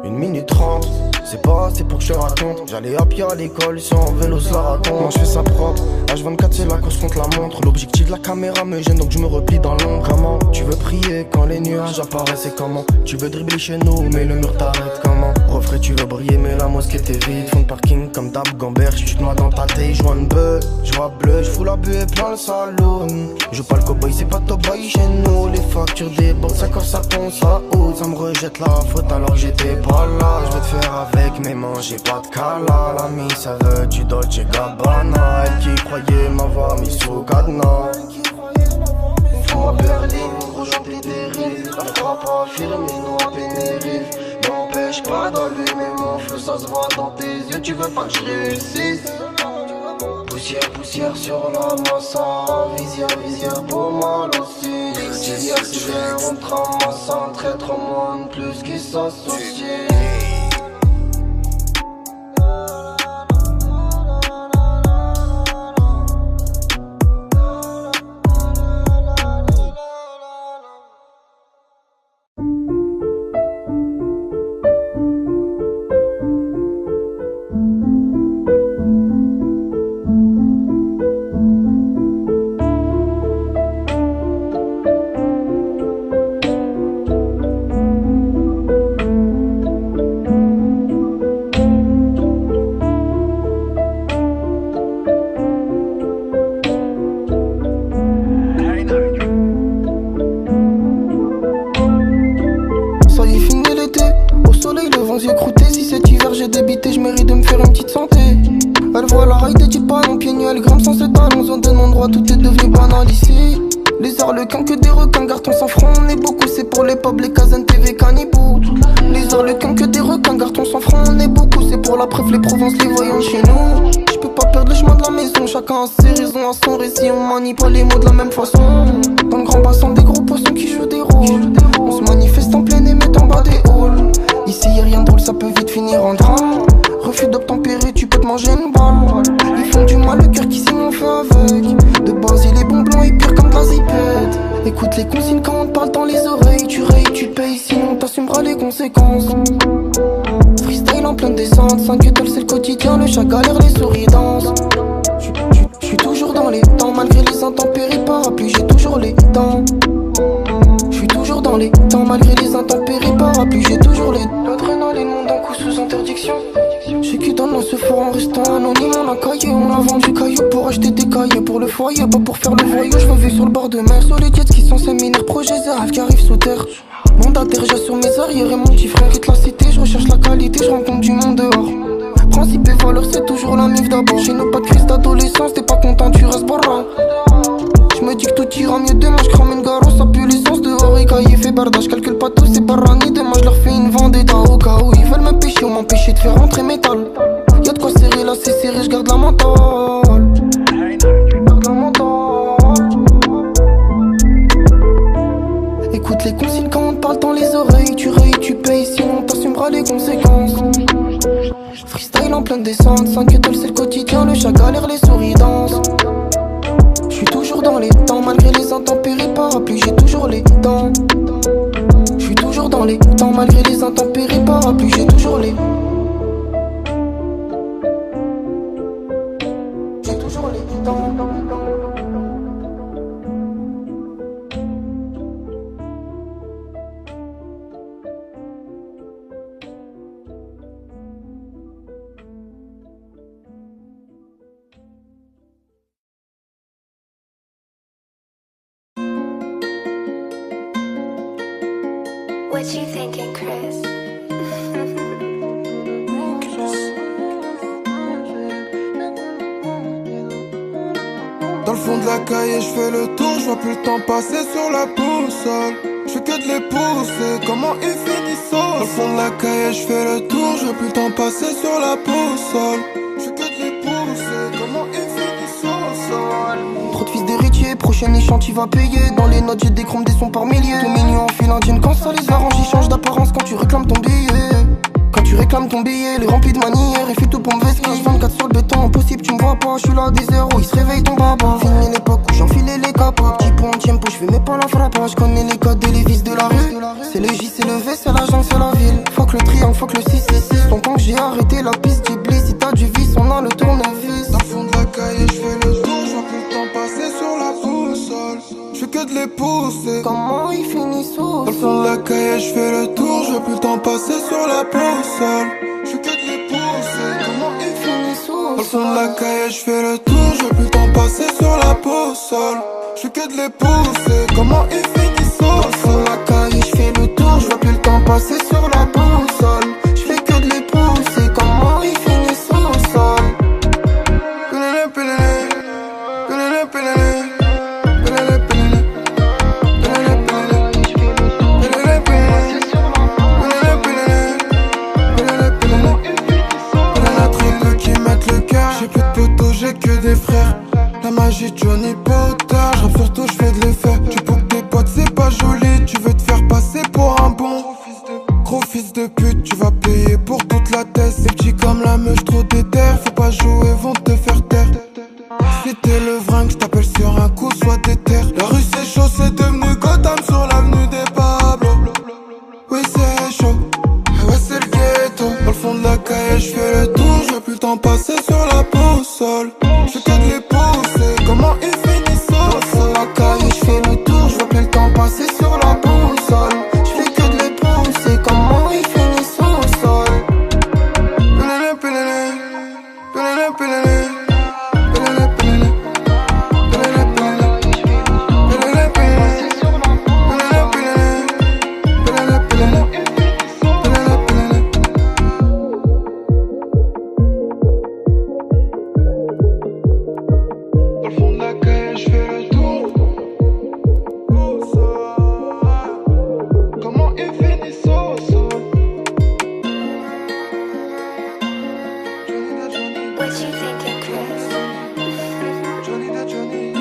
1 minute 30, c'est pas assez pour que je te raconte. J'allais à pied à l'école, si en vélo se la raconte. Moi je fais ça propre, H24 c'est la course contre la montre. L'objectif de la caméra me gêne donc je me replie dans l'ombre. Comment tu veux prier quand les nuages apparaissent et comment tu veux dribbler chez nous mais le mur t'arrête. Comment refrais tu veux briller mais la mosquée t'est vide. Fond de parking comme d'hab Gambert, je noie dans ta tête, je vois une bœuf, je vois bleu, je fous la buée plein le salon. Je pas le cowboy, c'est pas top boy chez nous. Les factures débordent, ça corps ça tombe, ça haut. Ça me rejette la faute alors que j'étais pas là. Je vais te faire avec mes mains, j'ai pas de cala. L'ami ça veut du Dolce Gabbana. Elle qui croyait m'avoir mis sous cadenas. Fous-moi Berlin, rejoins tes dérives. La frappe affirmée, non à pénérive. N'empêche pas d'allumer mon feu, ça se voit dans tes yeux. Tu veux pas que je réussisse? Poussière, poussière sur la massa. Visière, visière pour mal aussi. Visière, visière, on te ramasse. Un traître au moins de plus qui s'associe. Pas les mots de la même façon. Dans le grand bassin des gros poissons qui jouent des rôles. On se manifeste en plein et met en bas des halls. Ici y'a rien de drôle, ça peut vite finir en drame. Refus d'obtempérer, tu peux te manger une balle. Ils font du mal, le cœur qui signe on fait avec. De base il est bon blanc et pire comme de la zipette. Écoute les consignes quand on te parle dans les oreilles. Tu rayes, tu payes, sinon t'assumeras les conséquences. Freestyle en pleine descente, 5 étoiles c'est le quotidien. Le chat galère, les souris dansent. J'suis toujours dans les temps, malgré les intempéries, parapluie, j'ai toujours les temps. J'suis toujours dans les temps, malgré les intempéries, parapluie, j'ai toujours les. L'adrénaline monte en coup sous interdiction. Ceux qui donnent dans ce fort en restant anonyme, on a caillé, on a vendu cailloux pour acheter des cahiers pour le foyer, pas pour faire le voyou. J'revis sur le bord de mer, sur les jets qui sont séminaires, projets et rêves qui arrivent sous terre. Mandataire, j'assure mes arrières et mon petit frère quitte la cité, je recherche la qualité, je rencontre du monde dehors. Principe et valeur, c'est toujours la mif d'abord. Chez nous, pas de crise d'adolescence, t'es pas content, tu restes barra. J'me dis que tout ira mieux demain, j'crame une garo, ça pue l'essence dehors. Et cahier fait barda, j'calcule pas tout, c'est barani. Demain, j'leur fais une vendetta au cas où ils veulent m'empêcher ou m'empêcher de faire rentrer métal. Y'a de quoi serrer là, c'est serré, j'garde la mentale. J'garde la mentale. Écoute les consignes quand on te parle dans les oreilles. Tu rayes, tu payes, sinon t'assumeras les conséquences. Freestyle en pleine descente, 5 étoiles c'est le quotidien, le chat galère, les souris dansent. J'suis toujours dans les temps, malgré les intempéries, parapluie, j'ai toujours les temps. J'suis toujours dans les temps, malgré les intempéries, parapluie, j'ai toujours les. J'ai toujours les temps. What you thinking, Chris? Dans le fond de la cahier, je fais le tour, je vois plus le temps passer sur la boussole. Je fais que de les pousser, comment ils finissent. Dans le fond de la cahier, je fais le tour, je vois plus le temps passer sur la boussole. Je fais que de les pousser, comment ils finissent au sol. Trop de fils d'héritiers, prochain échange tu vas payer. Dans les notes j'ai des chromes, des sons par milliers. Tout mignon en fil indienne, quand ça les arrange, ils changent d'apparence quand tu réclames ton billet. Quand tu réclames réclame ton billet, les remplis de manières et fais tout pour me vestir. 24 sur le béton, impossible, tu me vois pas, je suis là des heures où il se réveille ton baba. Fini l'époque où j'enfilais les capots, petit pont, tiempo, je fais mes pas la frappe. Je connais les codes et les vis de la rue. C'est le J, c'est le V, c'est la jungle, c'est la ville. Fuck le triangle, fuck le 666. Longtemps que j'ai arrêté la piste, j'ai blé. Si t'as du vice, on a le tournevis. Dans le fond de la cahier, je fais le tour, je vois plus le temps passer sur la boussole. Je fais que de les pousser. Comment ils finissent au Dans le fond de la cahier, je fais le tour, je vois plus le temps passer sur la boussole. Je fais que de les pousser. Comment ils finissent au Dans le fond de la cahier, je fais le tour, je vois plus le temps passer sur la boussole. Je fais que de les pousser. Comment ils finissent au Dans le fond de la cahier, je fais le tour, je vois plus le temps passer sur la boussole. Je fais que de les pousser. Comment ils finissent au sol? J'ai plus de potos, j'ai que des frères. La magie de Johnny Potter, j'rappe surtout, j'fais de l'effet. Tu bouques des potes, c'est pas joli. Tu veux te faire passer pour un bon gros fils de pute, tu vas payer pour toute la tête. C'est petit comme la meuf, trop déter. Faut pas jouer, vont te faire taire. Si t'es le vringue, j't'appelle sur un coup, sois déter. La rue c'est chaud, c'est devenu Gotham sur l'avenue des Pablo. Oui c'est chaud, ouais c'est le ghetto. Dans le fond de la cahier, j'fais le tour, j'veux plus le temps passer sur la boussole. J'fais que de les pousser, comment ils finissent au Dans le fond de la cahier, je fais le tour, je vois plus le temps passer sur la boussole. Je fais que de les pousser, comment ils finissent au sol? Dans le fond de la cahier, je fais le tour. Comment ils finissent au sol? What you thinking, Chris? Johnny da Johnny.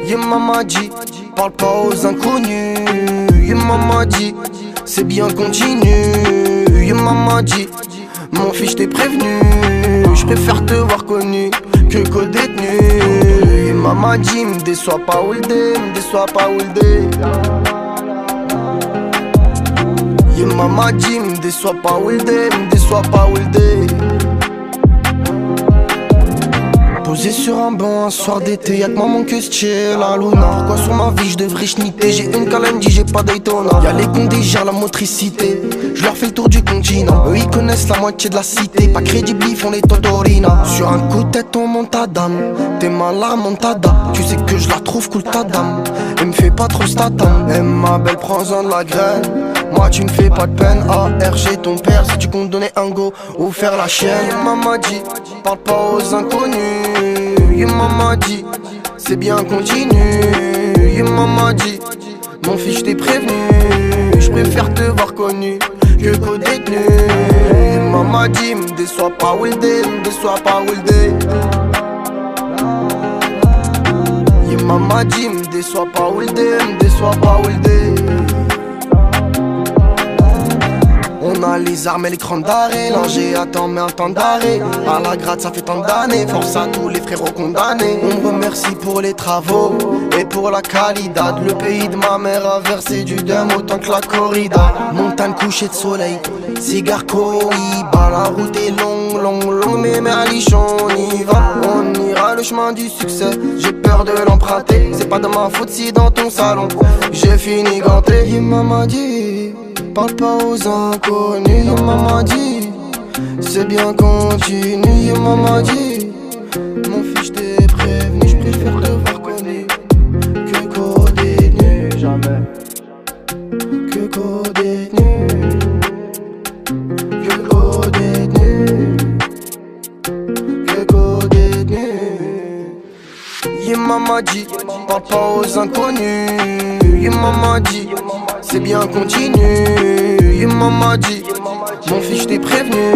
Yeah maman dit, parle pas aux inconnus. Yeah maman dit, c'est bien continue. Yeah maman dit, mon fils t'ai prévenu. Je préfère te voir connu que co-détenu. Yeah maman dit, me déçois pas Oulde, me déçois pas Oulde. Yeah maman dit, me déçois pas Oulde, me déçois pas Oulde. Posé sur un banc un soir d'été, y'a que maman que chill la Luna. Pourquoi sur ma vie je devrais chniter? J'ai une Calendie, j'ai pas Daytona. Y'a les condés, gèrent la motricité. Je leur fais le tour du continent. Eux ils connaissent la moitié de la cité. Pas crédible, ils font les Totorina. Sur un coup de tête on monte ta dame. T'es malade montada. Tu sais que je la trouve cool ta dame. Elle me fait pas trop statam. Eh ma belle prends-en de la graine. Moi tu me fais pas de peine. ARG ton père si tu comptes donner un go ou faire la chienne. Maman dit, parle pas aux inconnus. Yeah maman dit, c'est bien continu. Yeah maman dit, mon fils t'ai prévenu. Je préfère te voir connu que co-détenu. Yeah maman dit, me déçois pas Oulde, me déçois pas Oulde. Yeah maman dit, me déçois pas Oulde, me déçois pas Oulde. On a les armes et les crans d'arrêt. L'ingé attend mais un temps d'arrêt. À la gratte ça fait tant d'années. Force à tous les frérots condamnés. On me remercie pour les travaux et pour la qualité. Le pays de ma mère a versé du dème autant que la corrida. Montagne couchée de soleil, cigare Cohiba. La route est longue, longue, longue, mais merlichon on y va. On ira le chemin du succès, j'ai peur de l'emprunter. C'est pas de ma faute si dans ton salon j'ai fini ganté. Et maman dit, parle pas aux inconnus. Yeah maman dit, c'est bien continu. Maman dit, mon fils je t'ai prévenu, je préfère te voir connu que codé nu. Jamais que codé nu, que codé nu, que codé nu. Maman dit, papa aux inconnus. Maman dit, c'est bien continu. Maman dit, mon fils je t'ai prévenu,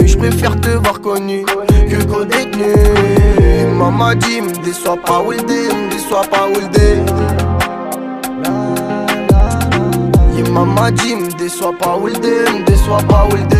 je préfère te voir connu que codé nu. Maman dit, me déçois pas Wildé, me déçois pas Wildé. Maman dit, me déçois pas Wildé, me déçois pas Wildé.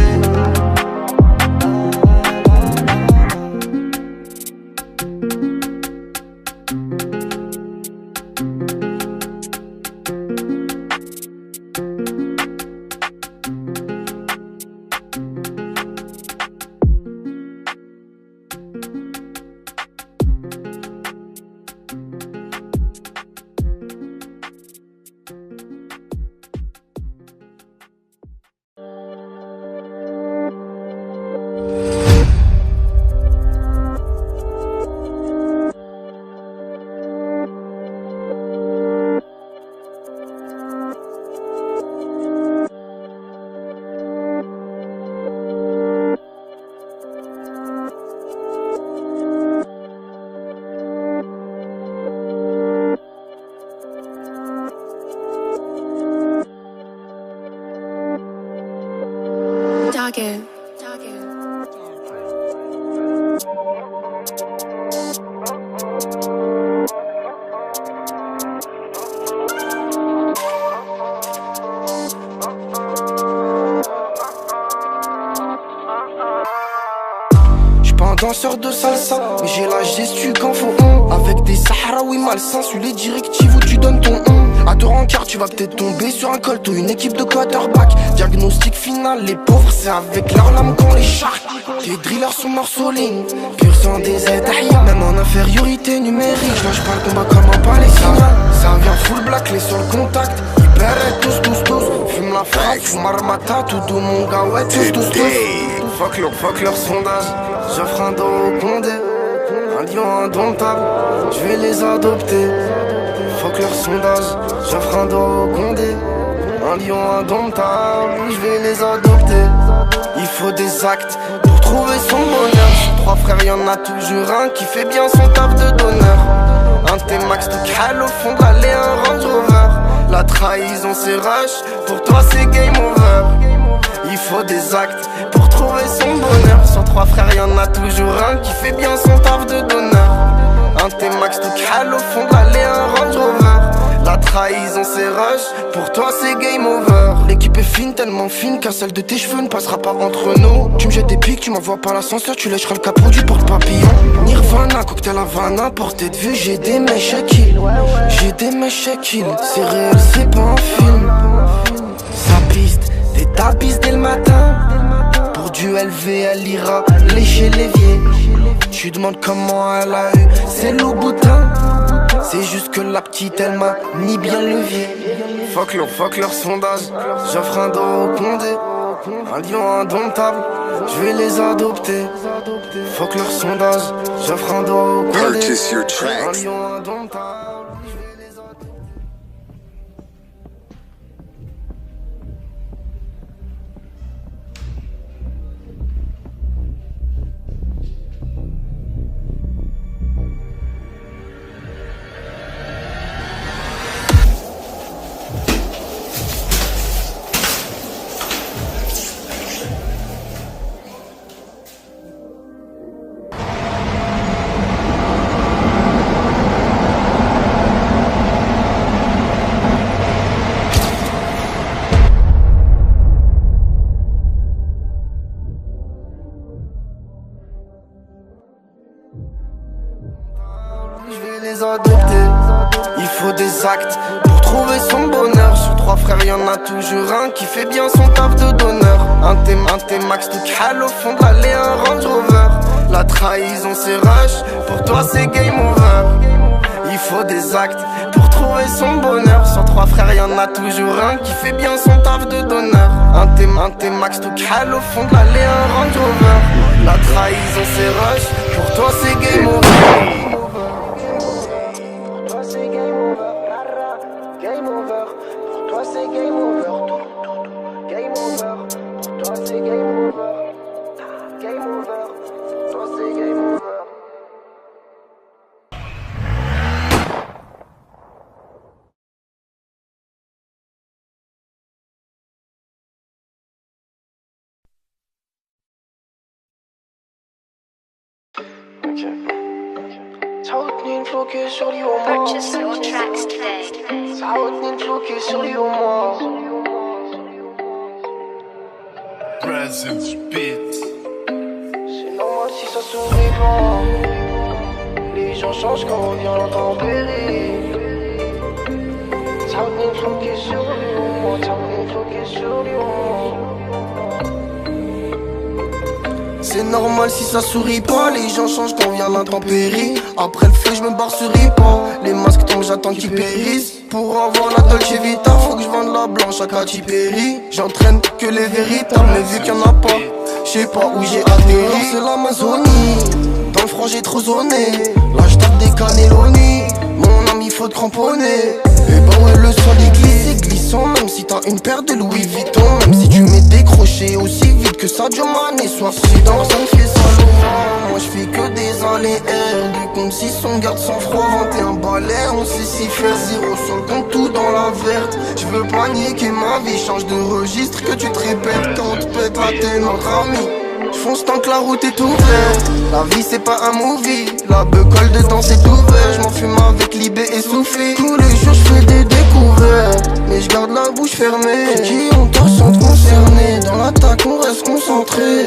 Doggo. J'suis pas un danseur de salsa, mais j'ai la gestu quand faut avec des Sahraouis malsains, suis les directives où tu donnes ton à te rencard, tu vas peut-être tomber sur un colt ou une équipe de quarterback. Diagnostic final, les pauvres c'est avec leurs lames qu'on les charque. Les drillers sont morceaux-lignes, pur sang des aides. Même en infériorité numérique, lâche pas le combat comme un palestinien. Ça vient full black, les sur le contact. Hyper tous, fume la frappe, fume armata, tout doux mon gars, ouais, tous. Fuck leur sondage, j'offre un dos au condé. Un lion indomptable, je vais les adopter. Fuck leur sondage, j'offre un dos au condé. Un lion indomptable, je vais les adopter. Il faut des actes pour trouver son bonheur. Sur 3 frères, y'en a toujours un qui fait bien son taf de donneur. Un T-Max de Cal au fond de l'allée, un Range Rover. La trahison c'est rush, pour toi c'est game over. Il faut des actes pour trouver son bonheur. Sur 3 frères, y'en a toujours un qui fait bien son taf de donneur. Un T-Max de Cal au fond de l'allée, un Range Rover. La trahison c'est rush, pour toi c'est game over. L'équipe est fine, tellement fine qu'un seul de tes cheveux ne passera pas entre nous. Tu me jettes des pics, tu m'envoies par l'ascenseur, tu lècheras le capot du porte-papillon. Nirvana, cocktail Havana, portée de vue, j'ai des mèches à kill. J'ai des mèches à kill, c'est réel, c'est pas un film. Ça piste, des tapis dès le matin. Pour du LV, elle ira lécher l'évier. Tu demandes comment elle a eu, c'est Louboutin. C'est juste que la petite elle m'a mis bien levier. Fuck leur sondage, j'offre un dos au condé. Un lion indomptable, je vais les adopter. Fuck leur sondage, j'offre un dos au condé. Purchase your tracks. Un lion indomptable. Il faut des actes pour trouver son bonheur. Sur 3 frères, y'en a toujours un qui fait bien son taf de donneur. Un T-Max de Cal au fond de l'allée, un Range Rover. La trahison c'est rush, pour toi c'est game over. Il faut des actes pour trouver trouver son bonheur. Sur 3 frères, y'en a toujours un qui fait bien son taf de donneur. Un T max tout cal au fond de l'allée, un Range Rover. La trahison c'est rush, pour toi c'est game over. Pour toi c'est game over, game over. Pour toi c'est game over, game over. Pour toi c'est game over, game over. Pour toi c'est game over. Purchase your tracks today. Ça retenait de floquer sur les homards. Presence beat. C'est normal si ça sourit pas. Les gens changent quand vient l'intempérie. Ça retenait de floquer sur les homards. Ça retenait de floquer sur les homards. C'est normal si ça sourit pas. Les gens changent quand vient l'intempérie. Après le feu je me barre sur Ripa. Les masques tombent j'attends qu'ils périssent. Pour avoir la Dolce Vita faut que je vende la blanche à Katy Perry. J'entraîne que les véritables mais vu qu'il y en a pas, je sais pas où j'ai atterri. C'est l'Amazonie. Dans le froid j'ai trop zoné. Là je tape des cannelloni. Mon ami faut te cramponner. Et bah ouais le sol est glissé, glissant. Même si t'as une paire de Louis Vuitton. Même si tu m'es décroché aussi vite que Sadio Mané soit prudent. Ça me fait salement. Moi je fais que des allées-air. Du compte si son garde sans froid 21 balais. On sait si faire 0 sur le compte, tout dans la verte. Je veux pas niquer ma vie, change de registre. Que tu te répètes quand on te pète la tête notre ami. J'fonce tant que la route est ouverte. La vie c'est pas un movie. La becolle dedans c'est ouvert. J'm'en fume avec Libé et Soufflé. Tous les jours j'fais des découvertes. Mais j'garde la bouche fermée. Qui ont tort sont concernés. Dans l'attaque on reste concentré.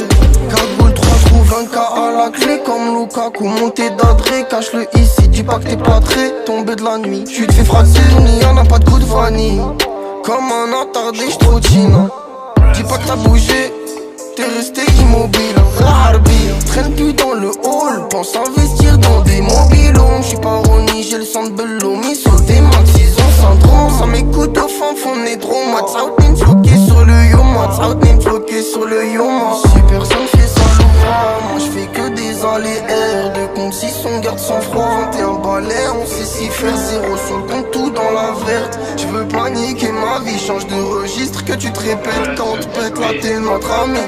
4 boules 3 trous 20K à la clé. Comme Lukaku monté d'adré. Cache-le ici, dis pas que t'es plâtré. Tombé de la nuit, tu te fais fracasser. Y'en a pas de coup de vanille. Comme un attardé j'trottine. Dis pas que t'as bougé. T'es resté immobile, Harbi. Traîne plus dans le hall, pense investir dans des mobilons. J'suis pas Ronnie, j'ai le sang de Bello. Mis sur des max, ils ont syndrome. Ça m'écoute au fond, fond nétro. What's out, name floqué sur le yom. What's out, name floqué sur le yom. Si personne fait ça l'ouvert, moi j'fais que des allées-air. De compte si son garde sans froid 21 balais, on sait si faire 0 sur le compte, tout dans la verte. J'veux pas niquer ma vie, change de registre. Que tu te répètes quand on te pète la t'es notre ami.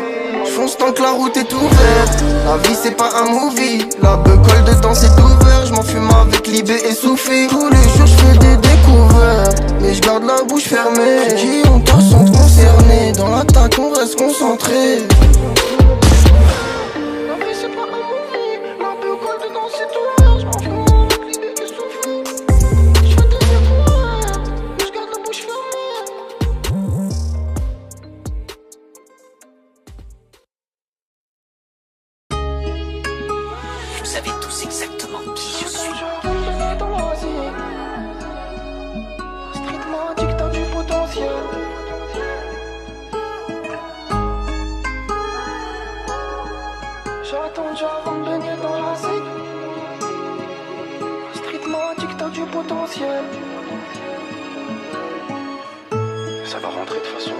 J'fonce tant que la route est ouverte. La vie c'est pas un movie. La becolle dedans c'est ouvert. J'm'en fume avec Libé et Soufflé. Tous les jours j'fais des découvertes. Mais j'garde la bouche fermée. Qui ont tort sont concernés. Dans l'attaque on reste concentré. La vie c'est pas un movie. La becolle dedans c'est ouvert. J'm'en fume avec Libé et Soufflé. J'fais des découvertes. Mais j'garde la bouche fermée. Vous savez tous exactement qui je suis. Strictement addict à du potentiel. J'ai attendu avant de baigner dans la zig. Strictement addict à du potentiel. Ça va rentrer de toute façon.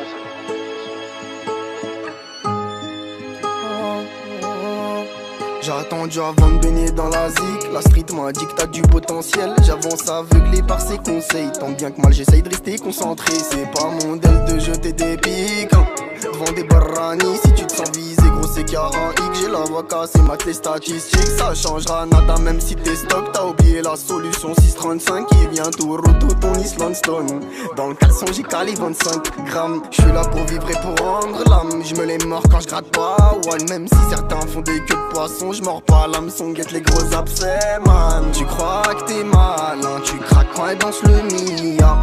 J'ai attendu avant de baigner dans la zik. La street m'a dit que t'as du potentiel. J'avance aveuglé par ses conseils. Tant bien que mal j'essaye de rester concentré. C'est pas mon modèle de jeter des pics devant des barranis. Si tu te sens visé gros c'est qu'il y a un hic. J'ai l'avocat c'est maths les statistiques. Ça changera nada même si t'es stock. T'as oublié la solution 635 qui vient tout roto ton Island Stone. Dans le caleçon j'ai calé 25 grammes. J'suis là pour vivre et pour rendre l'âme. J'me les mords quand j'gratte pas one. Même si certains font des queues de poisson, j'mords pas l'hameçon, guette les gros abcès man. Tu crois que t'es malin, tu craques quand elle danse le Mia.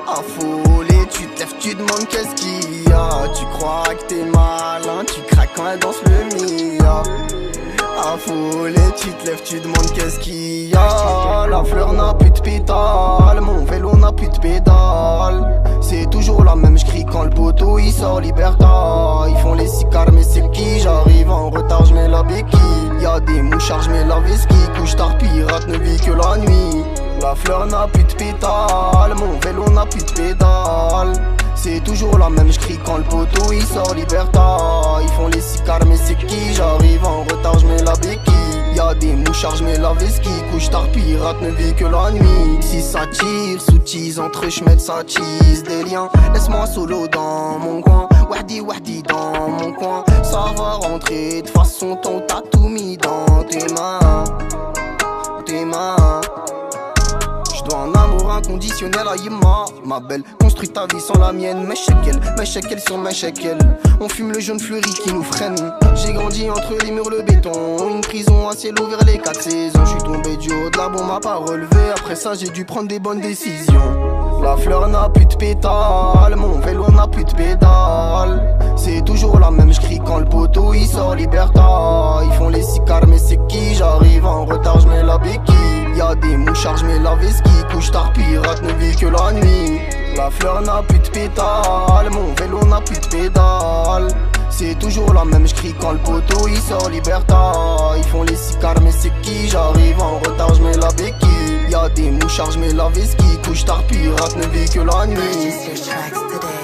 Affolé, tu te lèves, tu demandes qu'est-ce qu'il y a. Tu crois que t'es malin, tu craques quand elle danse le Mia. Affolé, tu te lèves, tu demandes qu'est-ce qu'il y a. La fleur n'a plus de pétales, mon vélo n'a plus de pédales. C'est toujours la même, j'crie quand le poteau il sort Liberta. Ils font les cicares mais c'est qui? J'arrive en retard, j'mets la béquille. Y'a des mouchards, j'mets la whisky. Couche tard, pirate ne vit que la nuit. La fleur n'a plus de pétales, mon vélo n'a plus de pédales. C'est toujours la même, j'crie quand le poteau il sort Liberta. Ils font les sicares mais c'est qui? J'arrive en retard, j'mets la béquille. Y'a des mouchards, j'mets la vesquille. Couche tard, pirate ne vit que la nuit. Si ça tire, soutise, entre j'mets sa cheese. Des liens, laisse-moi solo dans mon coin. Wahdi wahdi dans mon coin. Ça va rentrer, de façon ton t'as tout mis dans tes mains. Tes mains. J'dois un amour inconditionnel à Yima. Ma belle, construis ta vie sans la mienne. Mes shekels sur mes shekels. On fume le jaune fleuri qui nous freine. J'ai grandi entre les murs, le béton. Une prison à ciel ouvert les 4 saisons. J'suis tombé du haut de la bombe, m'a pas relevé. Après ça j'ai dû prendre des bonnes décisions. La fleur n'a plus de pétales, mon vélo n'a plus de pédales. C'est toujours la même, j'crie quand le poteau il sort Liberta. Ils font les sicares mais c'est qui? J'arrive en retard, j'mets la béquille. Y'a des mouchards, j'mets la vesquille. Couche tard, pirate ne vit que la nuit. La fleur n'a plus de pétales, mon vélo n'a plus de pédales. C'est toujours la même, j'crie quand le poteau il sort Liberta. Ils font les sicares mais c'est qui? J'arrive en retard, j'mets la béquille. Y'a des mouchards, j'mets la vesquille. Couche tard, pirate ne vit que la nuit. Purchase your tracks today.